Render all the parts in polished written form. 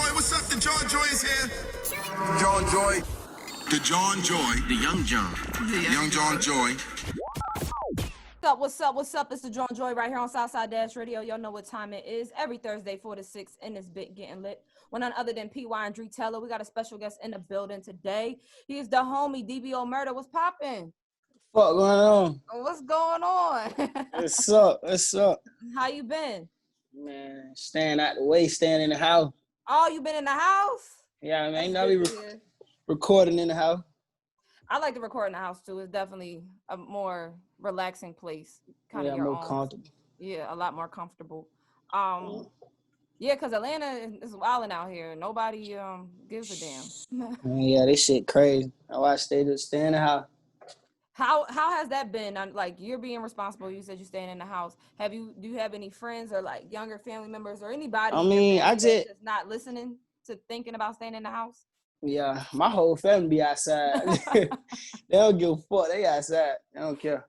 Joy, what's up? The Jawn Joy is here. Jawn Joy. The Jawn Joy. The Young John. Young Jawn Joy. What's up? It's the Jawn Joy right here on Southside Dash Radio. Y'all know what time it is. Every Thursday, 4 to 6, in this bit getting lit. When none other than PY and Dree Teller. We got a special guest in the building today. He is the homie, DB Omerta. What's popping? What going on? What's going on? What's up? How you been? Man, staying out the way, staying in the house. Oh, you been in the house? Yeah, I mean, That's I be recording in the house. I like to record in the house too. It's definitely a more relaxing place. Kind of your more own. comfortable. Yeah, a lot more comfortable. Yeah, because Atlanta is wilding out here. Nobody gives a damn. Yeah, this shit crazy. I watch they just stay in the house. How has that been? Like, you're being responsible. You said you're staying in the house. Do you have any friends or like younger family members or anybody? I mean, that's just not listening to thinking about staying in the house. Yeah, my whole family be outside. They don't give a fuck. They outside. They don't care.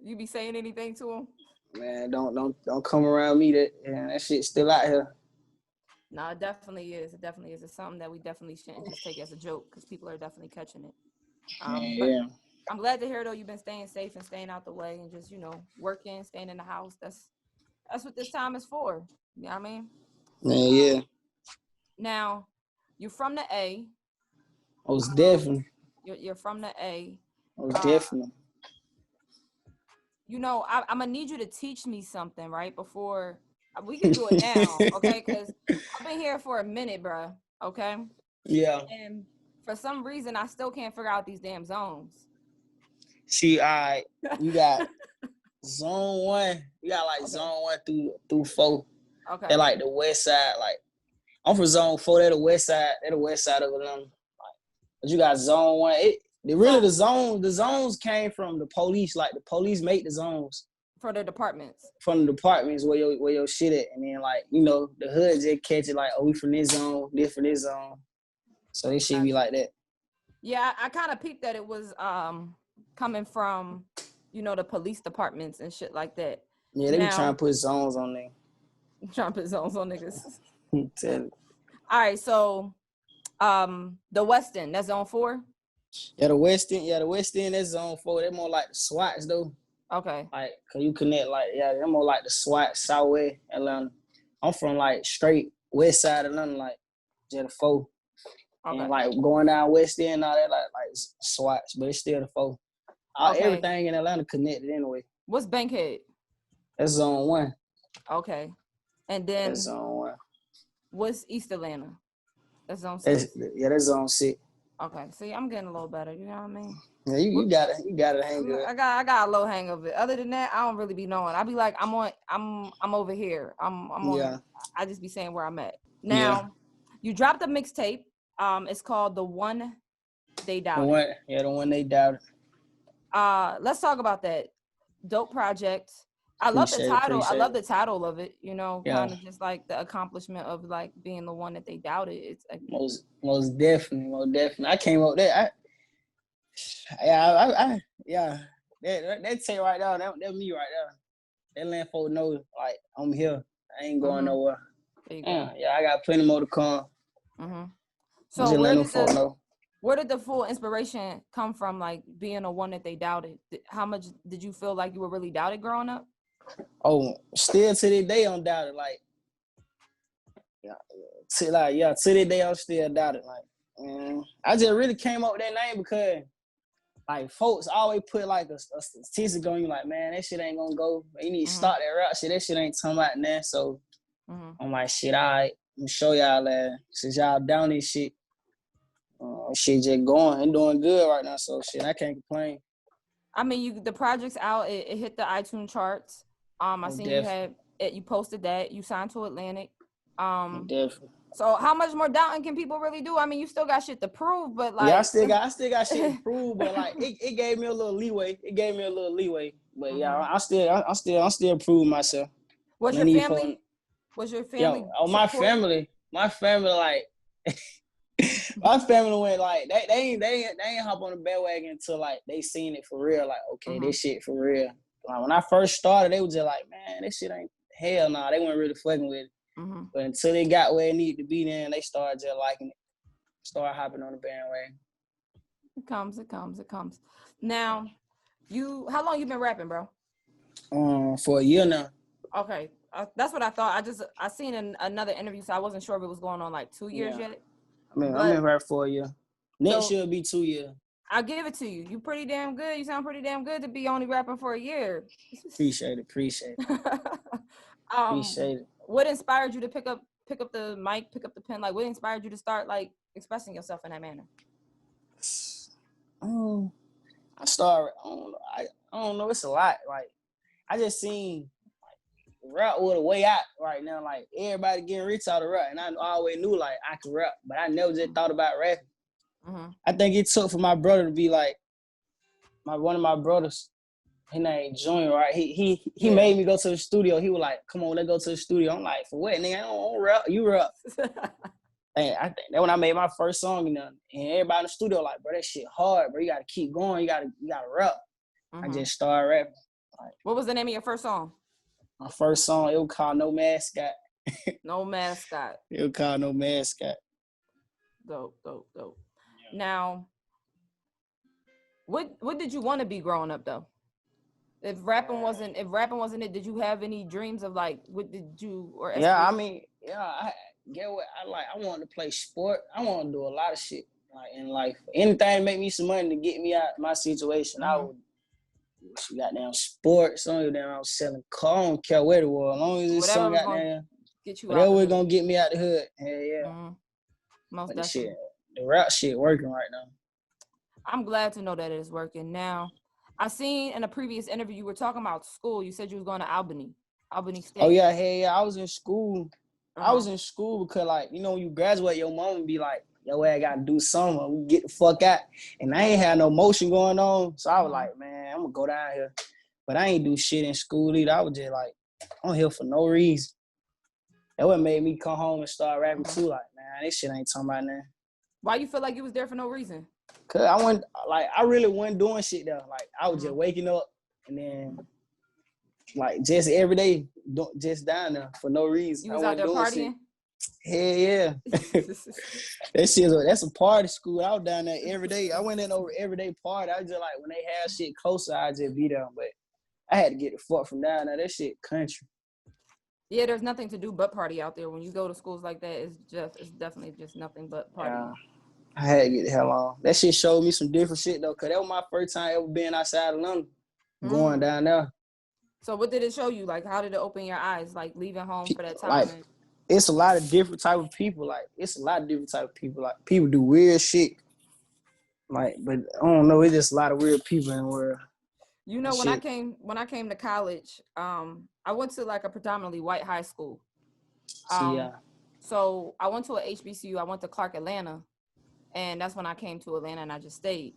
You be saying anything to them? Man, don't come around me. That shit's still out here. No, it definitely is. It definitely is. It's something that we definitely shouldn't just take as a joke because people are definitely catching it. Yeah. I'm glad to hear though you've been staying safe and staying out the way and just, working, staying in the house. That's what this time is for. You know what I mean? Man, yeah. Now, you're from the A. Most definitely. You're from the A. Most definitely. I'm gonna need you to teach me something, right? Before we can do it now, okay? Because I've been here for a minute, bro. Okay. Yeah. And for some reason, I still can't figure out these damn zones. See, you got zone 1. You got like zone 1 through 4. Okay. They're like the west side. Like I'm from zone 4. They're the west side. They're the west side of Atlanta. But you got zone 1. The zones came from the police. Like the police make the zones for the departments. From the departments where your shit at, and then like the hood just catch it like, oh, we from this zone, this from this zone. So this shit be like that. Yeah, I kind of peeped that it was coming from the police departments and shit like that. Yeah, they be trying to put zones on there. Trying to put zones on niggas. Tell you. All right, so the West End, that's zone 4? Yeah, the West End, that's zone 4. They're more like the SWATs though. Okay. Like, cause you connect they're more like the SWAT, Southwest Atlanta. I'm from like straight west side of Atlanta, like just the 4. Okay. And like going down West End, all that like SWATs, but it's still the 4. Everything in Atlanta connected anyway. What's Bankhead? That's zone 1. Okay. And then that's zone 1. What's East Atlanta? That's zone 6. That's zone 6. Okay. See, I'm getting a little better. You know what I mean? Yeah, you got it hang good. I got a low hang of it. Other than that, I don't really be knowing. I be like, I'm over here. I'm on. Yeah. I just be saying where I'm at. Now, you dropped a mixtape. It's called The One They Doubted. The One They Doubted. Let's talk about that. Dope project. I love the title. I love the title of it. Kind of just like the accomplishment of like being the one that they doubted. It's like, most definitely. I came up there. That say right now. That me right there. That land folk know like I'm here. I ain't going nowhere. I got plenty more to come. Mm-hmm. So where did the full inspiration come from? Like being the one that they doubted. How much did you feel like you were really doubted growing up? Oh, still to this day I'm doubted. Like, to this day I'm still doubted. Like, I just really came up with that name because, like, folks always put like a statistic on you. Like, man, that shit ain't gonna go. You need to start that rap shit. That shit ain't talking about that. So I'm like, shit, all right. I'm gonna show y'all that since y'all down this shit. Shit just going and doing good right now. So shit, I can't complain. I mean, the project's out. It hit the iTunes charts. I seen you posted that you signed to Atlantic. Definitely. So how much more doubting can people really do? I mean, you still got shit to prove, but like I still got shit to prove, but like it gave me a little leeway. But I still proving myself. Was your family? My family like. My family went like they ain't hop on the bandwagon until like they seen it for real. Like, okay, this shit for real. Like when I first started, they was just like, man, this shit ain't hell nah. They weren't really fucking with it. Mm-hmm. But until they got where it needed to be, then they started just liking it. Start hopping on the bandwagon. It comes. Now, how long you been rapping, bro? For a year now. Okay, that's what I thought. I seen another interview, so I wasn't sure if it was going on like 2 years yet. I'm in rap for a year. Next year will be 2 years. I'll give it to you. You pretty damn good. You sound pretty damn good to be only rapping for a year. Appreciate it. Appreciate it. What inspired you to pick up the mic, pick up the pen? Like, what inspired you to start like expressing yourself in that manner? I started. I don't know. It's a lot. Like, I just seen rap with a way out right now. Like, everybody getting rich out of rap, and I always knew like I could rap, but I never just thought about rapping. Mm-hmm. I think it took for my brother to be like one of my brothers. His name Jawn, right? He made me go to the studio. He was like, "Come on, let's go to the studio." I'm like, "For what, nigga? I don't rap. You rap." And I think that when I made my first song, and everybody in the studio like, "Bro, that shit hard, bro. You gotta keep going. You gotta rap." Mm-hmm. I just started rapping. Like, what was the name of your first song? My first song, it was called No Mascot. No Mascot. It was called No Mascot. Dope. Now, what did you want to be growing up though? If rapping wasn't it, did you have any dreams of like what did you or I get what I like. I wanted to play sport. I want to do a lot of shit like in life. Anything to make me some money to get me out of my situation. Mm-hmm. I would. She got down sports. Some of them I was selling car. I don't care where it was. As long as this song got down, whatever was gonna get me out the hood. Hell yeah. Mm-hmm. Most but definitely. The rap shit working right now. I'm glad to know that it is working now. I seen in a previous interview you were talking about school. You said you was going to Albany State. Oh yeah, hey, I was in school. I was in school because like, when you graduate, your mom would be like, yo, I gotta do something. We get the fuck out. And I ain't had no motion going on. So I was like, man, I'm gonna go down here. But I ain't do shit in school either. I was just like, I'm here for no reason. That what made me come home and start rapping too. Like, man, this shit ain't talking about nothing. Why you feel like you was there for no reason? Cause I really wasn't doing shit there. Like, I was just waking up and then like just every day, just down there for no reason. You was out there partying? Shit. Hell yeah. That's a party school. I was down there every day. I went in over every day party. I was just like, when they had shit closer, I just be there. But I had to get the fuck from down there. That shit country. Yeah, there's nothing to do but party out there. When you go to schools like that, it's definitely just nothing but party. Yeah. I had to get the hell on. That shit showed me some different shit though, cause that was my first time ever being outside of London, going down there. So what did it show you? Like, how did it open your eyes? Like leaving home for that time? Like, it's a lot of different type of people. Like, Like, people do weird shit. Like, but I don't know. It's just a lot of weird people in the world. You know, when I came to college, I went to like a predominantly white high school. So I went to a HBCU. I went to Clark Atlanta, and that's when I came to Atlanta, and I just stayed.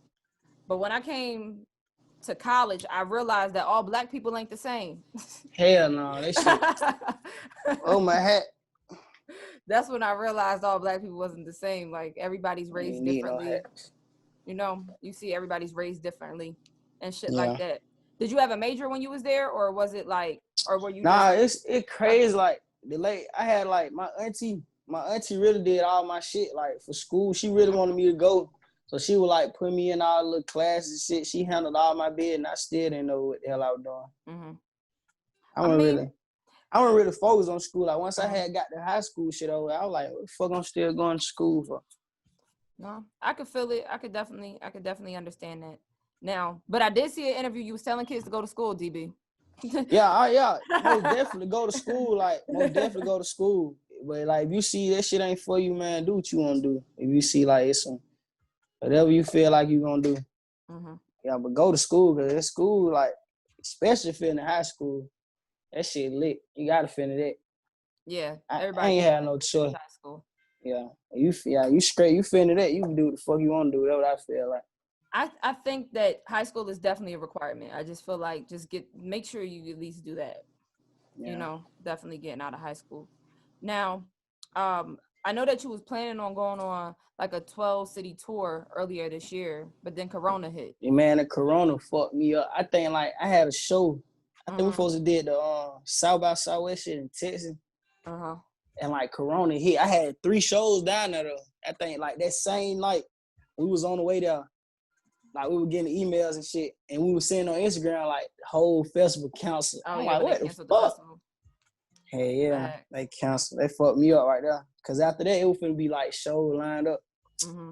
But when I came to college, I realized that all black people ain't the same. Hell no, that shit. Oh my hat. That's when I realized all black people wasn't the same. Like, everybody's raised differently. You see everybody's raised differently and shit like that. Did you have a major when you was there, or was it like, or were you? Nah, it's crazy. Like, I had like my auntie really did all my shit like for school. She really wanted me to go. So she would like put me in all the little classes and shit. She handled all my bid, and I still didn't know what the hell I was doing. Mm-hmm. I wasn't really focused on school. Like, once I had got the high school shit over, I was like, what the fuck I'm still going to school for? No, I could feel it. I could definitely understand that. Now, but I did see an interview. You was telling kids to go to school, DB. Yeah. Most definitely go to school. Like, most definitely go to school. But like, if you see that shit ain't for you, man, do what you want to do. If you see like it's some whatever you feel like you gonna do. Mm-hmm. Yeah, but go to school, because at school, like, especially if you're in high school, that shit lit. You gotta finish that. Yeah, everybody. I ain't had no choice. High school. Yeah, you straight. You finish that, you can do what the fuck you want to do. That's what I feel like. I think that high school is definitely a requirement. I just feel like make sure you at least do that. Yeah. Definitely getting out of high school. Now, I know that you was planning on going on like a 12-city tour earlier this year, but then Corona hit. Yeah, man, the Corona fucked me up. I think like I had a show. I think we supposed to did the South by Southwest shit in Texas. Uh-huh. and like Corona hit. I had 3 shows down there though. I think like that same night we was on the way there. Like we were getting emails and shit, and we were seeing on Instagram like the whole festival canceled. Oh I'm yeah, like, when what they the canceled the fuck? festival. Hey, yeah, they canceled. They fucked me up right there. Cause after that, it was finna be like shows lined up. Mm-hmm.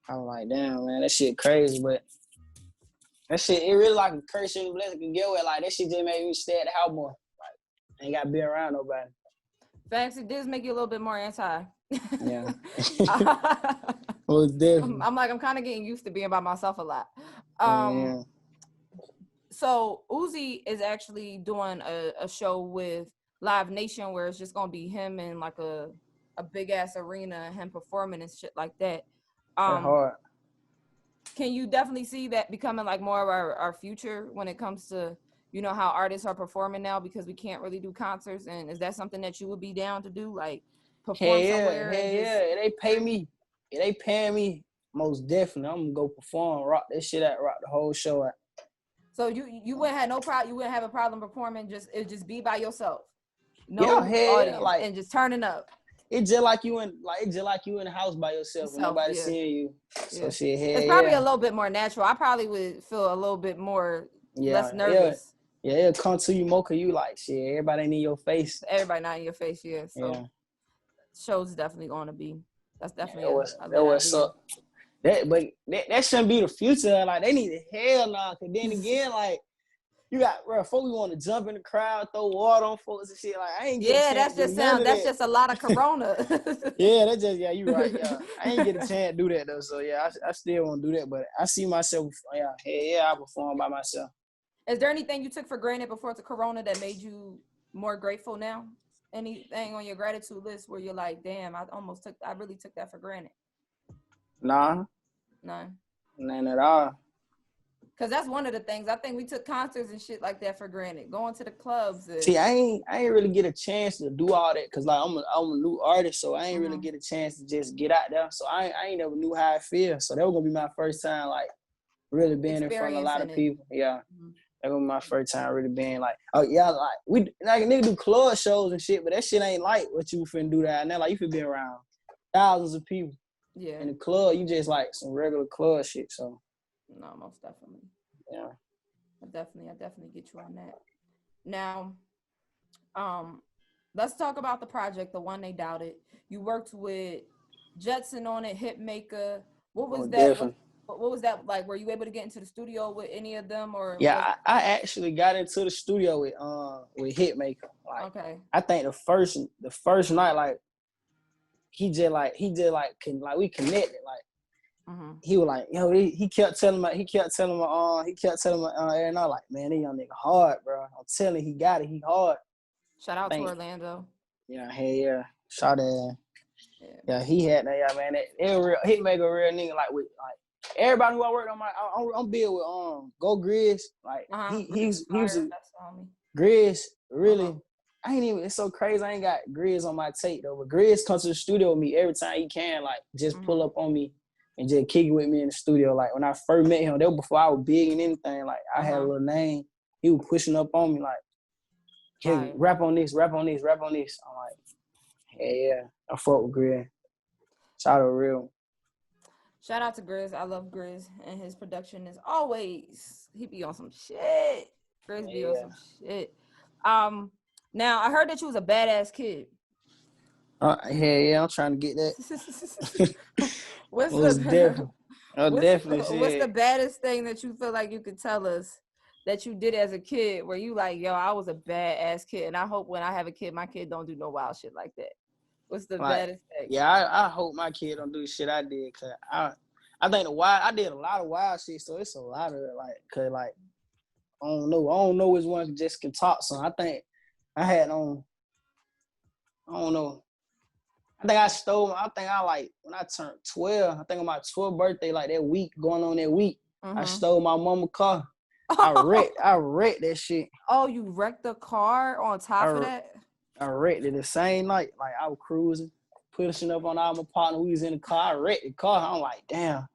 I was like, damn, man, that shit crazy, but that shit, it really like a curse and a blessing can get with. Like that shit just made me stay at the house more. Like, ain't gotta be around nobody. Facts, it does make you a little bit more anti. Yeah. Well, definitely. I'm like, I'm kind of getting used to being by myself a lot. Yeah. So Uzi is actually doing a show with Live Nation where it's just gonna be him in like a big ass arena and him performing and shit like that. That's hard. Can you definitely see that becoming like more of our future when it comes to, you know, how artists are performing now because we can't really do concerts? And is that something that you would be down to do, like perform somewhere? Yeah. They pay me. If they paying me, most definitely, I'm gonna go perform, rock that shit out, rock the whole show out. So you wouldn't have no problem. You wouldn't have a problem performing. It just be by yourself, audience, like, and just turning up. It's just like you in the house by yourself and nobody seeing you. So shit, it's probably a little bit more natural. I probably would feel a little bit more less nervous. Yeah, it'll come to you more 'cause you like shit. Everybody ain't in your face. Everybody not in your face, yeah. So show's definitely gonna be. That's definitely that what's up. That shouldn't be the future. Like they need to hell nah. 'Cause then again, like you got folks we want to jump in the crowd, throw water on folks and shit. Like I ain't get that's just a lot of Corona. You right. Yeah, I ain't get a chance to do that though. So yeah, I still want to do that, but I see myself. I perform by myself. Is there anything you took for granted before the Corona that made you more grateful now? Anything on your gratitude list where you're like, damn, I really took that for granted? Nah. None. None at all. Cause that's one of the things. I think we took concerts and shit like that for granted. Going to the clubs. See, I ain't really get a chance to do all that because like I'm a new artist, so I ain't really get a chance to just get out there. So I ain't never knew how I feel. So that was gonna be my first time like really being in front of a lot of people. Yeah. That was my first time really being like, oh yeah, like we like nigga do club shows and shit, but that shit ain't like what you finna do that now. Like you finna be around thousands of people. Yeah. In the club, you just like some regular club shit. So no, most definitely. Yeah. I definitely get you on that. Now, let's talk about the project, the one they doubted. You worked with Jetson on it, Hitmaker. What was that? Definitely. What was that like? Were you able to get into the studio with any of them, or? Yeah, I actually got into the studio with Hitmaker. Like, okay. I think the first night, like he just we connected. Like he was like, yo, he kept telling me, every night, like, man, that young nigga hard, bro. I'm telling you, he got it. He hard. Shout out to Orlando. Yeah, hey, yeah. Shout out. Yeah, he had that. Yeah, man. Hitmaker a real nigga. Like with everybody who I worked on I'm big with Go Grizz. Like he was Grizz really. I ain't even. It's so crazy. I ain't got Grizz on my tape though. But Grizz comes to the studio with me every time he can. Like just pull up on me and just kick it with me in the studio. Like when I first met him, that was before I was big and anything. Like I had a little name. He was pushing up on me like, hey, rap on this. I'm like, yeah. I fuck with Grizz. Shout out real. Shout out to Grizz. I love Grizz, and his production is always, he be on some shit. Grizz be on some shit. Now I heard that you was a badass kid. Yeah, I'm trying to get that. What's the baddest thing that you feel like you could tell us that you did as a kid where you like, yo, I was a badass kid, and I hope when I have a kid, my kid don't do no wild shit like that. What's the baddest thing? Yeah, I hope my kid don't do the shit I did, cause I think I did a lot of wild shit, so it's a lot of it, like, cause like I don't know which one just can talk. So I think I had on, I don't know. I think I like when I turned 12. I think on my 12th birthday, like that week going on that week, I stole my mama's car. I wrecked that shit. Oh, you wrecked the car on top of that? I wrecked it the same night. Like I was cruising, pushing up on all my partner. We was in the car. I wrecked the car. I'm like, damn.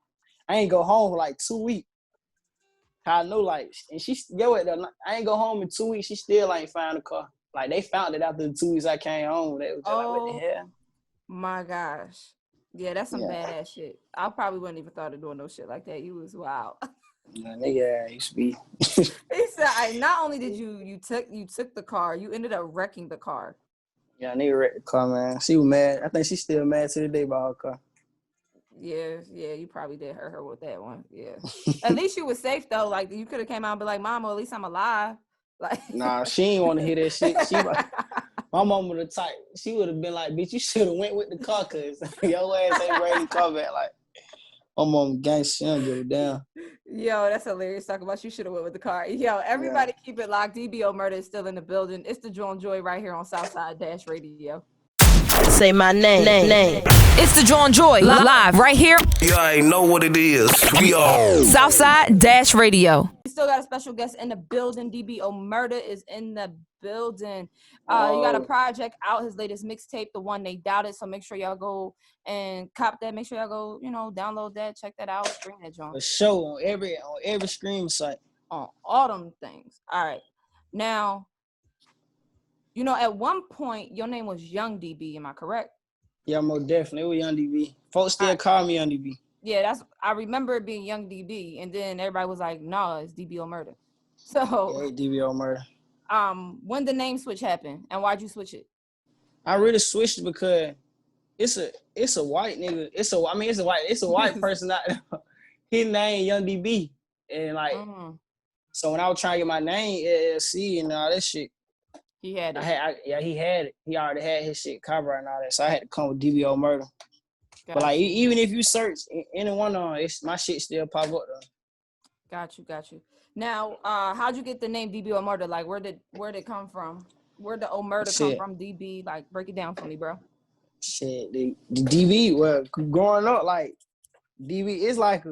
I ain't go home for like 2 weeks. I know, like, and I ain't go home in 2 weeks. She still ain't found the car. like they found it after the 2 weeks I came home. They was just like, what the hell? My gosh. Yeah, that's some badass shit. I probably wouldn't even thought of doing no shit like that. You was wild. Nigga used to be. He said, not only did you took the car, you ended up wrecking the car. Yeah, nigga wrecked the car, man. She was mad. I think she's still mad to the day about her car. Yeah, you probably did hurt her with that one. Yeah. At least you was safe though. Like you could have came out and be like, Mama, at least I'm alive. Like nah, she ain't want to hear that shit. She like, my mama the type. She would have been like, bitch, you should have went with the car, cause your ass ain't bring the car back. Like, my mama gangster, she don't give a damn. Yo, that's hilarious. Talk about you should have went with the car. Yo, everybody keep it locked. DB Omerta is still in the building. It's the Jawn Joy right here on Southside Dash Radio. Say my name. It's the Jawn Joy live right here. You ain't know what it is. We all Southside Dash Radio. We still got a special guest in the building. DB Omerta is in the building. You got a project out, his latest mixtape, The One They Doubted. So make sure y'all go and cop that. Make sure y'all go, download that, check that out, stream that, John. For sure, on every stream site. On all them things. All right. Now, at one point, your name was Young DB. Am I correct? Yeah, most definitely. It was Young DB. Folks still call me Young DB. Yeah, I remember it being Young DB, and then everybody was like, "Nah, it's DB Omerta." So, yeah, DB Omerta. When the name switch happened, and why'd you switch it? I really switched it because it's a white nigga. It's a white person out there. His name Young DB, and like, so when I was trying to get my name LLC and all that shit. He had it. He had it. He already had his shit covered and all that. So I had to come with DB Omerta. Gotcha. But like, even if you search any one of them, my shit still pop up though. Got you. Now, how'd you get the name DB Omerta? Like, where'd it come from? Where'd the Omerta come from? DB, like, break it down for me, bro. Shit, the DB. Well, growing up, like DB is like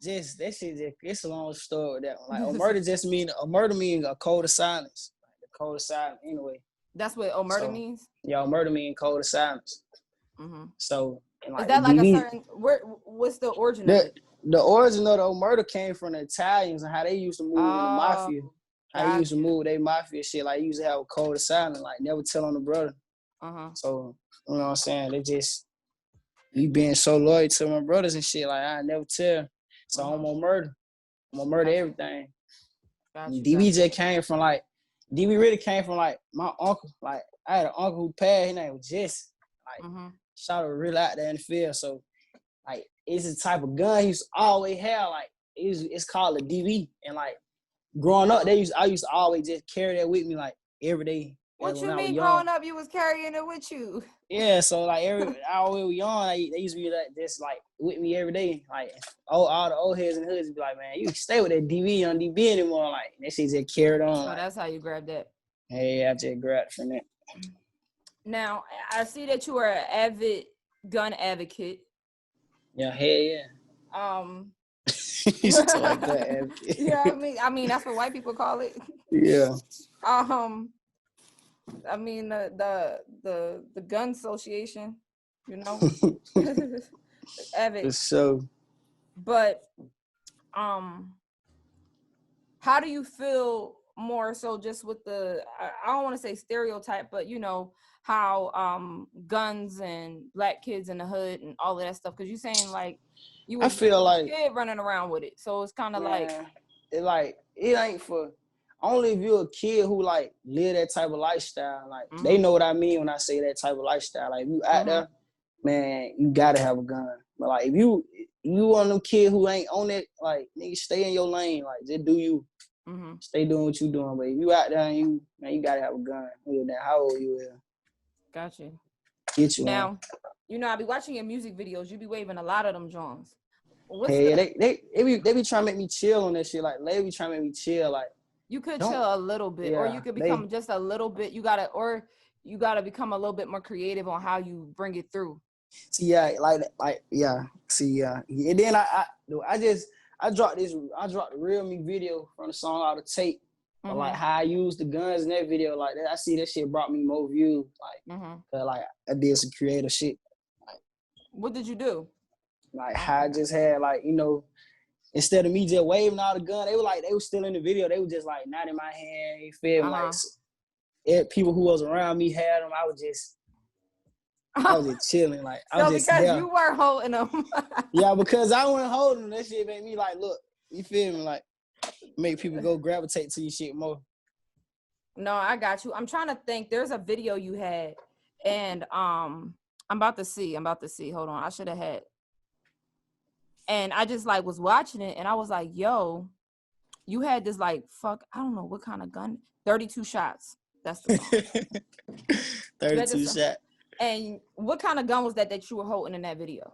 it's a long story with that one. Like Omerta means a code of silence. Code of silence, anyway. That's what Omerta means? Yeah, Omerta means code of silence. Mm-hmm. So, is that like DB, a certain, what's the origin of it? The origin of the Omerta came from the Italians and how they used to move in the mafia. How they used to move their mafia shit. Like, used to have a code of silence, like, never tell on the brother. So, you know what I'm saying? They just, you being so loyal to my brothers and shit, like, I never tell. So, I'm Omerta. I'm gonna murder everything. DB just came from, like, DB really came from like my uncle. Like I had an uncle who passed. His name was Jesse. Like shot her real out there in the field. So like it's the type of gun he used to always have. Like it's called a DB. And like growing up, I used to always just carry that with me like every day. What you mean growing up? You was carrying it with you? Yeah. So like I always was young. They used to be like just like with me every day. Like all the old heads and hoods be like, man, you stay with that DB on DB anymore. Like that shit just carried on. So that's how you grabbed that. Hey, I just grabbed it from that. Now I see that you are an avid gun advocate. Yeah, hell yeah. You still like that advocate. Yeah, I mean that's what white people call it. Yeah. I mean the gun association, avid. So, but how do you feel more so just with the I don't want to say stereotype, but how guns and black kids in the hood and all of that stuff? Because you're saying like you was a kid running around with it, so it's kind of it ain't for. Only if you're a kid who like live that type of lifestyle, like they know what I mean when I say that type of lifestyle. Like if you out there, man, you gotta have a gun. But like if you one of them kids who ain't on it, like nigga, stay in your lane. Like just do you. Stay doing what you doing. But if you out there and you gotta have a gun. How old you is. Gotcha. Get you now. I be watching your music videos. You be waving a lot of them Johns. Hey, they be trying to make me chill on that shit. Like they be trying to make me chill. Like. You could chill a little bit, or you could become just a little bit. You gotta become a little bit more creative on how you bring it through. See, and then I dropped the real me video from the song Out of Tape, like how I used the guns in that video. Like that, I see that shit brought me more views. Like, like I did some creative shit. Like, what did you do? Like how I just had instead of me just waving all the gun, they were still in the video. They were just like not in my hand. You feel me? people who was around me had them. I was just chilling. Like I was just because there. you were holding them. Yeah, because I wasn't holding them. That shit made me like, look, you feel me? Like make people go gravitate to your shit more. No, I got you. I'm trying to think. There's a video you had, and I'm about to see. Hold on. I should have had. And I just like was watching it, and I was like, yo, you had this like I don't know what kind of gun. 32 shots. That's the song. 32 shot. And what kind of gun was that you were holding in that video?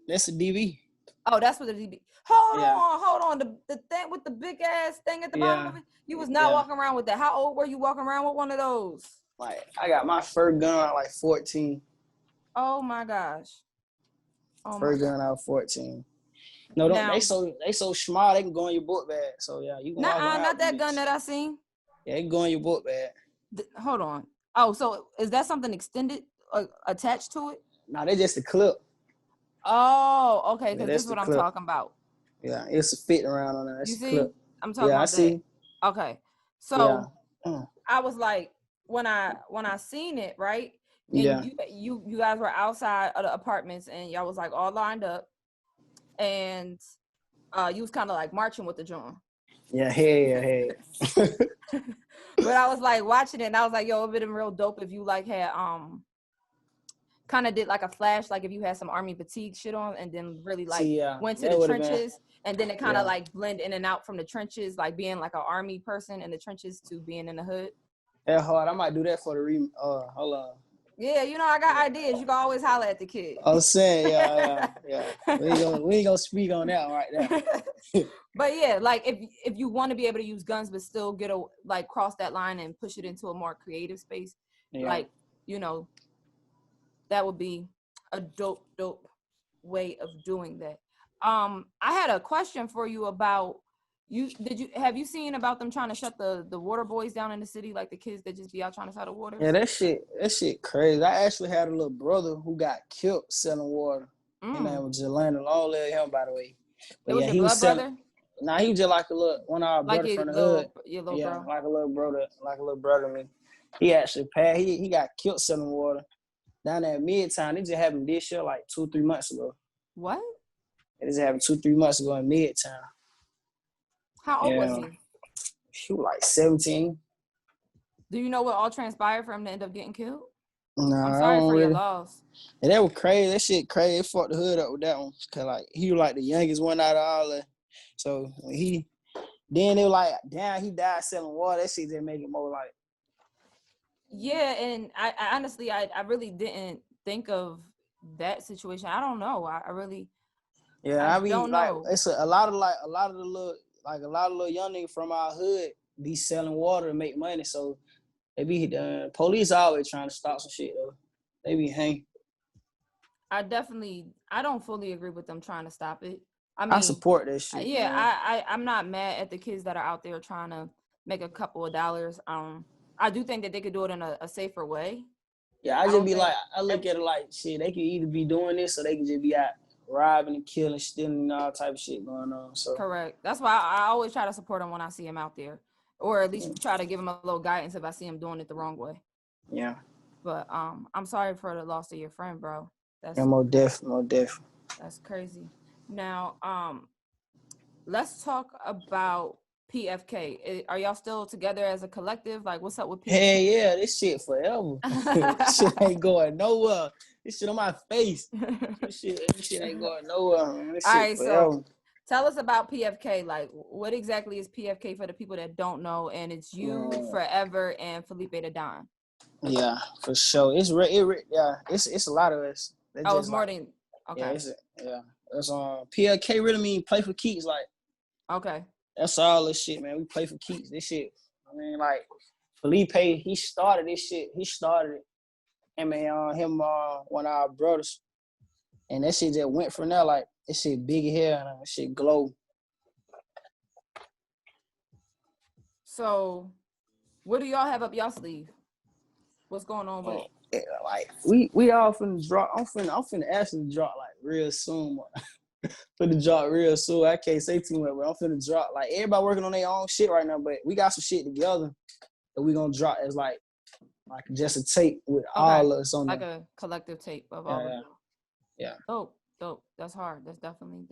That's a DB. Oh, that's what the DB. Hold on. The thing with the big ass thing at the bottom of it. You was not walking around with that. How old were you walking around with one of those? Like I got my first gun at like 14. Oh my gosh. First gun I was 14. No, they so small they can go in your book bag. So yeah, you can. Not that gun that I seen. Yeah, it can go in your book bag. Hold on. Oh, so is that something extended attached to it? No, they just a clip. Oh, okay. Because this is what I'm talking about. Yeah, it's a fit around on there. That's you see? clip. I'm talking about that. See. Okay. So I was like, when I seen it, right? And you guys were outside of the apartments and y'all was like all lined up. And you was kind of like marching with the Jawn. Yeah, hey. But I was like watching it and I was like, yo, it would have been real dope if you like had kind of did like a flash, like if you had some army fatigue shit on and then really like went to the trenches and then it kind of like blend in and out from the trenches, like being like an army person in the trenches to being in the hood. That hard. I might do that for the hold on. Yeah, you know, I got ideas. You can always holler at the kid. I'm saying, yeah. We ain't gonna speak on that right now. But yeah, like if you want to be able to use guns but still get cross that line and push it into a more creative space, like, you know, that would be a dope way of doing that. I had a question for you about have you seen about them trying to shut the water boys down in the city, like the kids that just be out trying to sell the water? Yeah, that shit crazy. I actually had a little brother who got killed selling water. His name was Jelena. Long live him, by the way. But it was your blood brother? Nah, he was just like a little one of our brothers from the hood. Your little bro. Like a little brother to me. He actually passed. He got killed selling water down there at Midtown. It just happened this year, like 2-3 months ago. What? It just happened 2-3 months ago in Midtown. How old was he? He was like 17. Do you know what all transpired for him to end up getting killed? Nah, I'm sorry for your loss. And that was crazy. That shit crazy. It fucked the hood up with that one. Cause like he was like the youngest one out of all that. So when then it was like, damn, he died selling water. That shit just make it more like. Yeah, and I honestly I really didn't think of that situation. I don't know. I really. Yeah, I mean, don't like know. it's a lot of the little young niggas from our hood be selling water to make money. So they be police always trying to stop some shit though. They be hanging. I don't fully agree with them trying to stop it. I mean, I support that shit. Yeah, I'm not mad at the kids that are out there trying to make a couple of dollars. I do think that they could do it in a safer way. Yeah, I look at it like shit. They could either be doing this or they could just be out robbing and killing, stealing, and all type of shit going on. So correct. That's why I always try to support them when I see them out there, or at least try to give them a little guidance if I see them doing it the wrong way. Yeah. But I'm sorry for the loss of your friend, bro. That's more definitely. That's crazy. Now, let's talk about PFK. Are y'all still together as a collective? Like, what's up with PFK? Hey, yeah, this shit forever. This shit ain't going nowhere. This shit on my face. This shit ain't going nowhere, man. This shit forever. So tell us about PFK. Like, what exactly is PFK for the people that don't know? And it's you, Forever, and Felipe the Don. Yeah, for sure. It's a lot of us. It's more than okay. Yeah, it's PLK really mean play for keeps. Like, okay, that's all this shit, man. We play for keeps. This shit. I mean, like Felipe, he started this shit. He started it. Him, one of our brothers, and that shit just went from there. Like, this shit big hair and that shit glow. So, what do y'all have up y'all sleeve? What's going on with it? Yeah, like we all finna drop. I'm finna actually drop like real soon. Finna drop real soon. I can't say too much, but I'm finna drop. Like, everybody working on their own shit right now, but we got some shit together that we gonna drop as like like just a tape with all of us on like there. a collective tape of all of them. Yeah. Dope. That's hard. That's definitely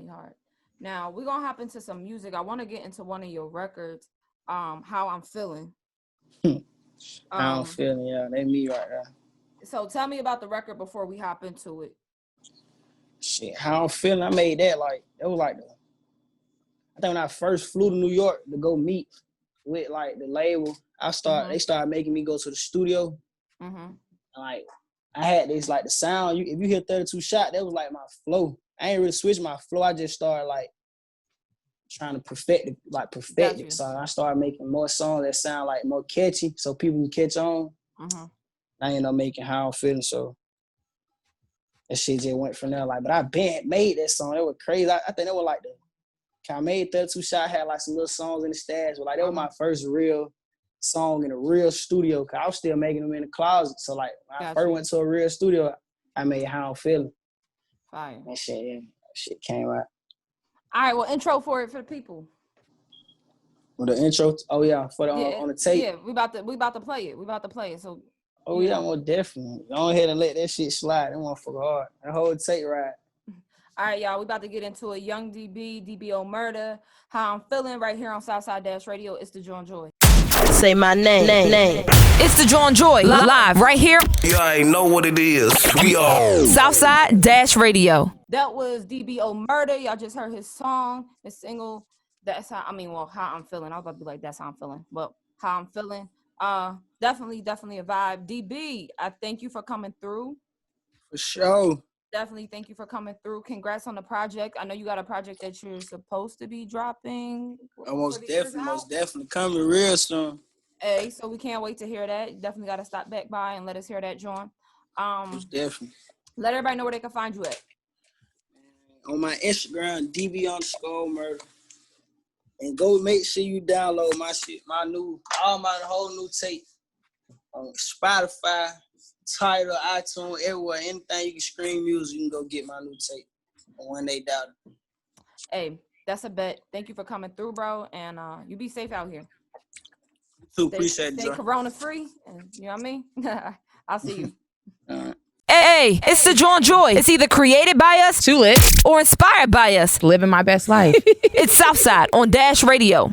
hard. Now we're gonna hop into some music. I want to get into one of your records. How I'm feeling. How I'm feeling. Yeah, they me right there. So tell me about the record before we hop into it. Shit, how I'm feeling. I made that like it was like I think when I first flew to New York to go meet with like the label, they started making me go to the studio. Like I had this like the sound. If you hear 32 Shot, that was like my flow. I ain't really switched my flow. I just started like trying to perfect it. So I started making more songs that sound like more catchy, so people can catch on. I ended up making How I'm Feeling, so that shit just went from there. Like, but I been made that song. It was crazy. I think that was like I made 32 Shot, had like some little songs in the stash, but like that was my first real song in a real studio, cause I was still making them in the closet. So like when I first went to a real studio, I made How I'm Feeling. Fire. That shit came out. All right, well, intro for the people. With the intro, on the tape. Yeah, we about to play it. So. Oh yeah, more definitely. Go ahead and let that shit slide. That motherfucker hard. That whole tape ride. All right, y'all. We about to get into a Young DB Omerta. How I'm feeling right here on Southside Dash Radio. It's the Jawn Joy. Say my name. It's the Jawn Joy live right here. You ain't know what it is. We all Southside Dash Radio. That was DB Omerta. Y'all just heard his song, his single. How I'm feeling. I was about to be like, that's how I'm feeling. But how I'm feeling. Definitely a vibe. DB, I thank you for coming through. For sure. Definitely thank you for coming through. Congrats on the project. I know you got a project that you're supposed to be dropping. Most definitely coming real soon. Hey, so we can't wait to hear that. You definitely got to stop back by and let us hear that, Jawn. Most definitely. Let everybody know where they can find you at. On my Instagram, DB_Omerta. And go make sure you download my shit, the whole new tape on Spotify, Tidal, iTunes, everywhere. Anything you can stream music, you can go get my new tape on When They Doubt It. Hey, that's a bet. Thank you for coming through, bro. And you be safe out here. Appreciate it, Stay corona free. And you know what I mean? I'll see you. Hey, it's the Jawn Joy. It's either created by us, too lit, or inspired by us, living my best life. It's Southside on Dash Radio.